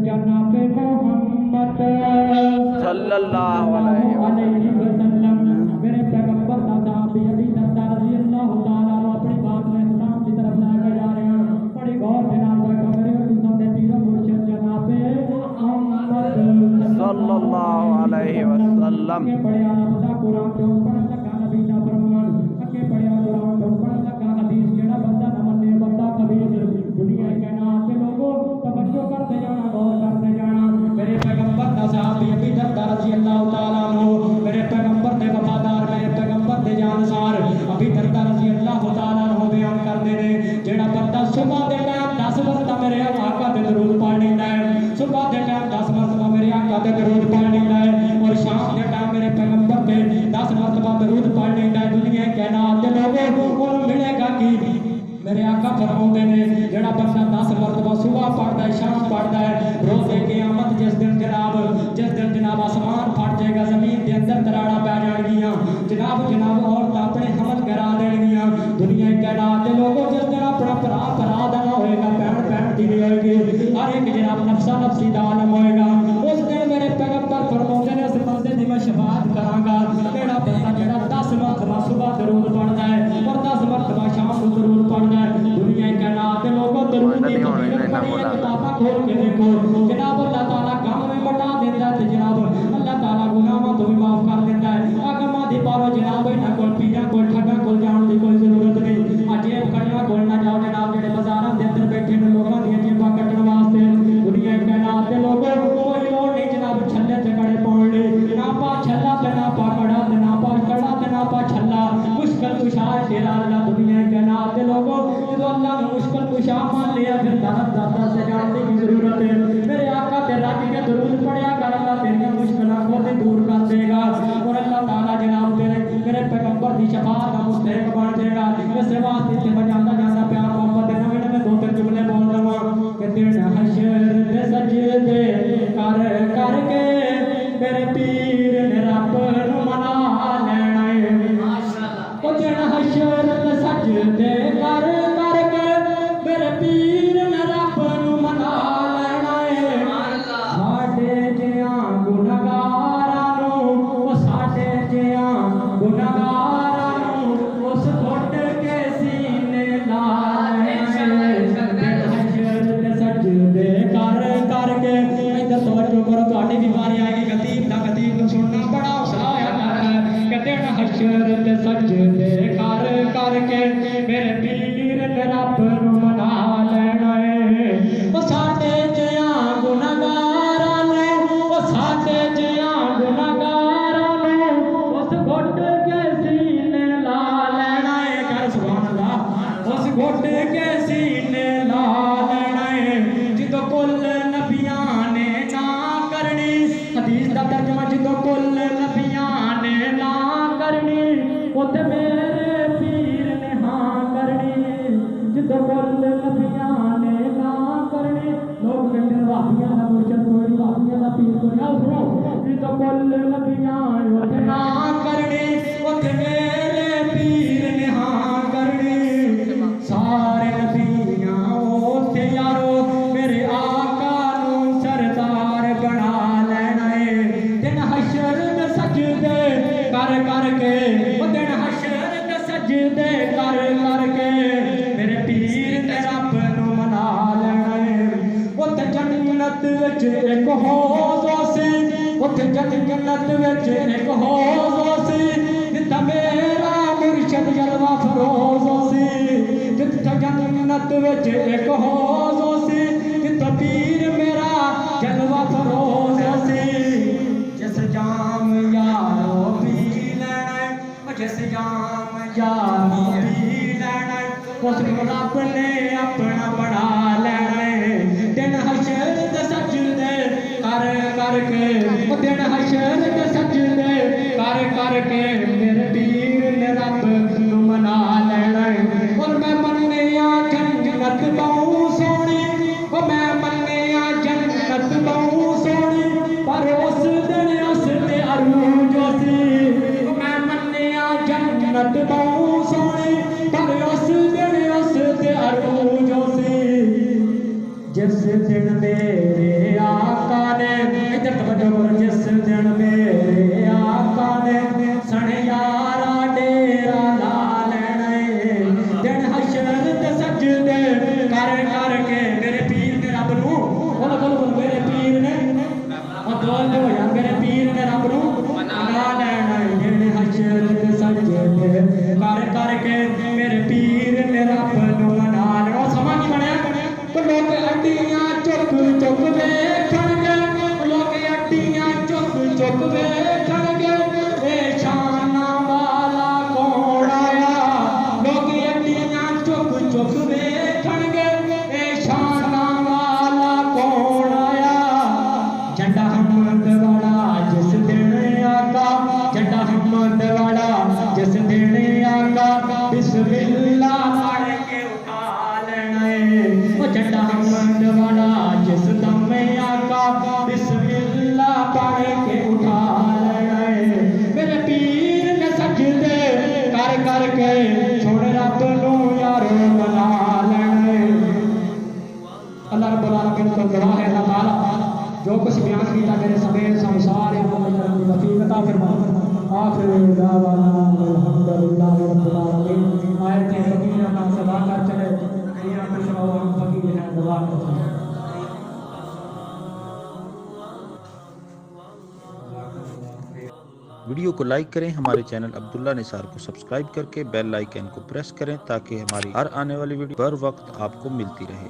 جناب محمد صلی اللہ علیہ وسلم میرے پیغمبر کا صحابی ابی درداء رضی اللہ تعالیٰ عنہ اپنی بات میں اسلام کی طرف لے کے جا رہے ہیں. بڑی غور سے نام کا میرے دوستوں نے پیرو مرشد جناب محمد صلی اللہ علیہ وسلم کے بڑے اعلیٰ قرآن کے اوپر لگا نبی کا فرمان کے بڑے قرآن کے اوپر لگا حدیث جڑا بندہ نہ منے بندہ کبھی دنیا کے کائنات کے لوگوں توجہ کرتے جانا غور کرتے جانا. میرے پیغمبر کا صحابی ابی درداء رضی اللہ تعالیٰ عنہ میرے پیغمبر دے وفادار میرے پیغمبر دے جانسار ابی درداء رضی اللہ تعالیٰ عنہ بیان کرتے ہیں جڑا بندہ صبح دے ٹائم 10 مرتبہ میرے آقا دے درود پڑھ لیتا ہے صبح دے ٹائم 10 مرتبہ میرے آقا دے درود پڑھ لیتا ہے اور شام دے ٹائم میرے پیغمبر دے 10 مرتبہ درود پڑھ لیتا ہے دنیا کے کائنات دے لوگوں کو ملے گا کہ میرے آقا فرماتے ہیں جڑا بندہ 10 مرتبہ صبح پڑھتا ہے شام پڑھتا ہے روزے قیامت جس دن جناب آسمان پھٹ جائے گا زمین دے اندر تراڑا پہ جان گیاں جناب عورت اپنے حمل کرا دین گیاں دنیا کے کائنات دے لوگوں جس دن اپنا پرا دا نہ ہوئے گا بہن دی نہیں ہوئے گی ہر ایک جناب نفسا نفسی دا عالم ہوئے گا اس دن میرے پیغمبر فرماتے ہیں اس بندے دی میں شفاعت کراں گا جڑا بندہ جڑا 10 مرتبہ صبح درود پڑھتا ہے اور 10 مرتبہ شام کو درود پڑھتا ہے دنیا کے کائنات دے لوگوں درود دی کتاباں کھول کے دیکھو جناب اللہ تعالیٰ کام میں بٹا دیتا ہے جناب اللہ تعالیٰ گناہوں تو بھی معاف کر دیتا ہے آگما دی پاو جناب نہ کوئی پیڑا کوئی ٹھگا کوئی جان دی کوئی ضرورت نہیں اجیب کھڑیاں کول نہ جاؤ جناب جڑے بازاراں دے اندر بیٹھے نے لوگاں دی جیباں کٹن واسطے دنیا کے کائنات دے لوگوں کوئی لوڑ نہیں جناب چھلے تے کڑے پاؤن لئی نہ پا چھلا تے نہ پا کڑا تے نہ پا کڑا تے نہ پا چھلا مشکل کشا تیرا اللہ دنیا کے کائنات دے لوگوں جدوں اللہ نے مشکل کشا مان لیا پھر زیادہ سے جاننے کی ضرورت ہے میرے آقا تے رات کے درود پڑھیا کر اللہ تیری مشکلات کو دور کر دے گا اور اللہ تعالیٰ جناب میرے پیغمبر دی شفاعت کا مستحق بن جائے گا اس واسطے تے بجاتا جاتا پیار محبت دے نویں نویں 2-3 جملے بول رہا ہوں کہ تیرا حشر دے سجدے کر کر کے میرے پیر نے رب نو منا لینا ہے ماشاءاللہ او تیرا حشر دے سجدے کر کر کے میرے پیر نے رب نو منا لینا ہے ساڈے جیاں گنہگاراں نو او ساڈے جیاں گنہگاراں نو اس گھٹ کے سینے لا لینا ہے حشر تے سجدے کر کر کے ادھر توجہ کرو تہاڈی بیماری آئے گی خطیب نو سننا بڑا حوصلہ ہویا کرتا ہے کہتے ہیں حشر تے سجدے کر کر کے میرے پیر نے رب نو منا لینا ہے او ساڈے جیاں گنہگاراں نو او ساڈے جیاں گنہگاراں نو اس گھٹ کے سینے لا لینا ہے کر سبحان اللہ اس گھٹ کے سینے لا لینا ہے جدوں کل نبیاں نے نا کرنی حدیث دا ترجمہ جدوں کل نبیاں نے نا کرنی اوتے میرے پیر نے ہاں کرنی جدوں کل نبیاں نے نا کرنی لوگ کہتے ہیں وہابیاں دا مرشد کوئی وہابیاں دا پیر کوئی آؤ سنو جدوں کل نبیاں اوتے نا کرنی اوتے میرے پیر نے ہاں کرنی سارے نبیاں اوتے یارو میرے آقا نو سردار بنا لینا ہے دن حشر دے سجدے کر کر کے او دن حشر دے سجدے کر کر کے میرے پیر تے رب نو منا لینا ہے اوتے جنت وچ ایک حوض سی اوتے جنت وچ ایک حوض سی جتھے میرا مرشد جلوہ فروز سی جتھے جنت وچ ایک حوض سی جتھے پیر میرا جلوہ فروز سی جس جام یارو پی لینا ہے جس جام یارو پی لینا ہے اس کو رب نے اپنا بڑا لینا ہے دن حشر دے سجدے کر کر کے دن حشر دے سجدے کر کر کے میرے پیر نے رب نو منا لینا ہے اور میں مننے آ جنت بہت سونی اور میں مننے آ جنت بہت سونی پر اس دن اس دے عروج سی میں مننے آ جنت بہت سونی پر اس دن اس دے عروج سی جس دن میرے آخر دعوانا الحمدللہ رب العالمین. آیت کریمہ کا سبا کر چلے میاں کچھ اور ہم فقیر ہیں دعا کریں. ویڈیو کو لائک کریں، ہمارے چینل عبداللہ نثار کو سبسکرائب کر کے بیل آئیکن کو پریس کریں تاکہ ہماری ہر آنے والی ویڈیو بر وقت آپ کو ملتی رہے.